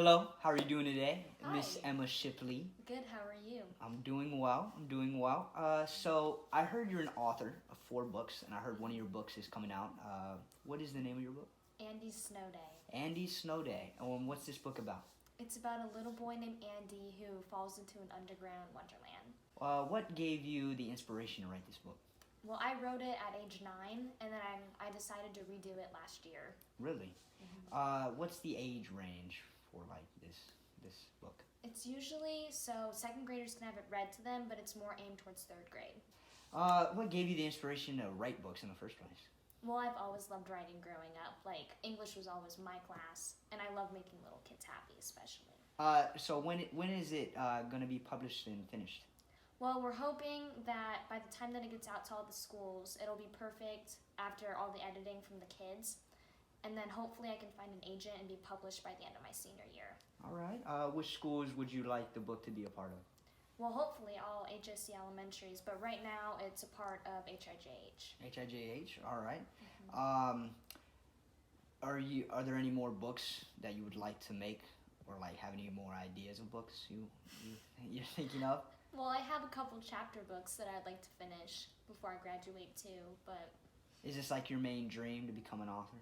Hello, how are you doing today? Hi. Miss Emma Shipley. Good, how are you? I'm doing well. So I heard you're an author of 4 books, and I heard one of your books is coming out. What is the name of your book? Andy's Snow Day. Andy's Snow Day. What's this book about? It's about a little boy named Andy who falls into an underground wonderland. What gave you the inspiration to write this book? Well, I wrote it at age 9, and then I decided to redo it last year. Really? What's the age range for this book? It's usually, second graders can have it read to them, but it's more aimed towards third grade. What gave you the inspiration to write books in the first place? Well, I've always loved writing growing up. Like, English was always my class, and I love making little kids happy, especially. So when is it going to be published and finished? Well, we're hoping that by the time that it gets out to all the schools, it'll be perfect after all the editing from the kids. And then hopefully I can find an agent and be published by the end of my senior year. All right. Which schools would you like the book to be a part of? Well, hopefully all HSE elementaries, but right now it's a part of HIJH. HIJH. All right. Mm-hmm. Are there any more books that you would like to make, or have any more ideas of books you're thinking of? Well, I have a couple chapter books that I'd like to finish before I graduate too, but... Is this your main dream, to become an author?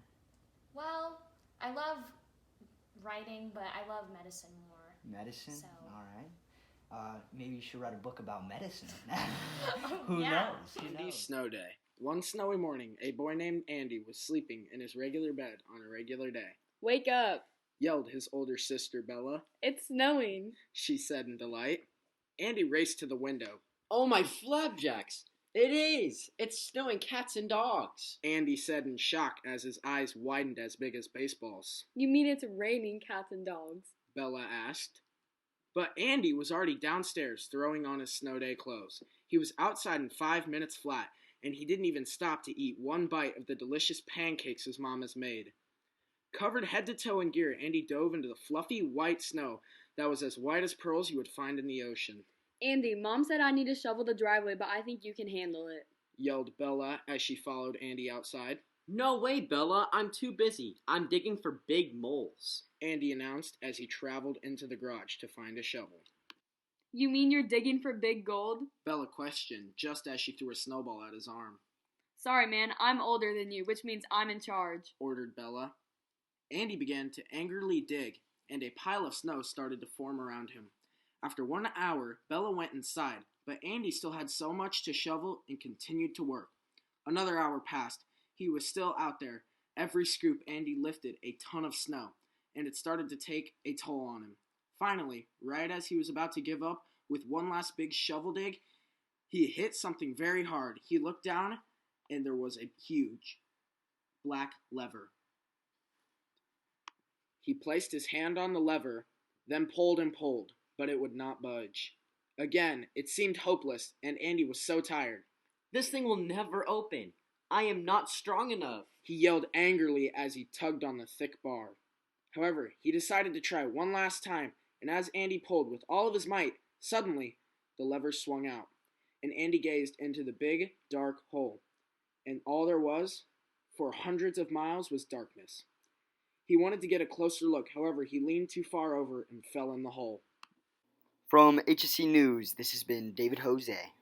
Well, I love writing, but I love medicine more. Medicine? So. All right. Maybe you should write a book about medicine. Who knows? Andy's Snow Day. One snowy morning, a boy named Andy was sleeping in his regular bed on a regular day. "Wake up!" yelled his older sister Bella. "It's snowing," she said in delight. Andy raced to the window. "Oh, my flapjacks! It is! It's snowing cats and dogs!" Andy said in shock as his eyes widened as big as baseballs. "You mean it's raining cats and dogs?" Bella asked. But Andy was already downstairs throwing on his snow day clothes. He was outside in 5 minutes flat, and he didn't even stop to eat one bite of the delicious pancakes his mom has made. Covered head to toe in gear, Andy dove into the fluffy white snow that was as white as pearls you would find in the ocean. "Andy, Mom said I need to shovel the driveway, but I think you can handle it," yelled Bella as she followed Andy outside. "No way, Bella. I'm too busy. I'm digging for big moles," Andy announced as he traveled into the garage to find a shovel. "You mean you're digging for big gold?" Bella questioned just as she threw a snowball at his arm. "Sorry, man. I'm older than you, which means I'm in charge," ordered Bella. Andy began to angrily dig, and a pile of snow started to form around him. After 1 hour, Bella went inside, but Andy still had so much to shovel and continued to work. Another hour passed. He was still out there. Every scoop Andy lifted a ton of snow, and it started to take a toll on him. Finally, right as he was about to give up with one last big shovel dig, he hit something very hard. He looked down, and there was a huge black lever. He placed his hand on the lever, then pulled and pulled, but it would not budge. Again, it seemed hopeless, and Andy was so tired. "This thing will never open. I am not strong enough," he yelled angrily as he tugged on the thick bar. However, he decided to try one last time, and as Andy pulled with all of his might, suddenly the lever swung out, and Andy gazed into the big, dark hole. And all there was, for hundreds of miles, was darkness. He wanted to get a closer look, however, he leaned too far over and fell in the hole. From HSE News, this has been David Jose.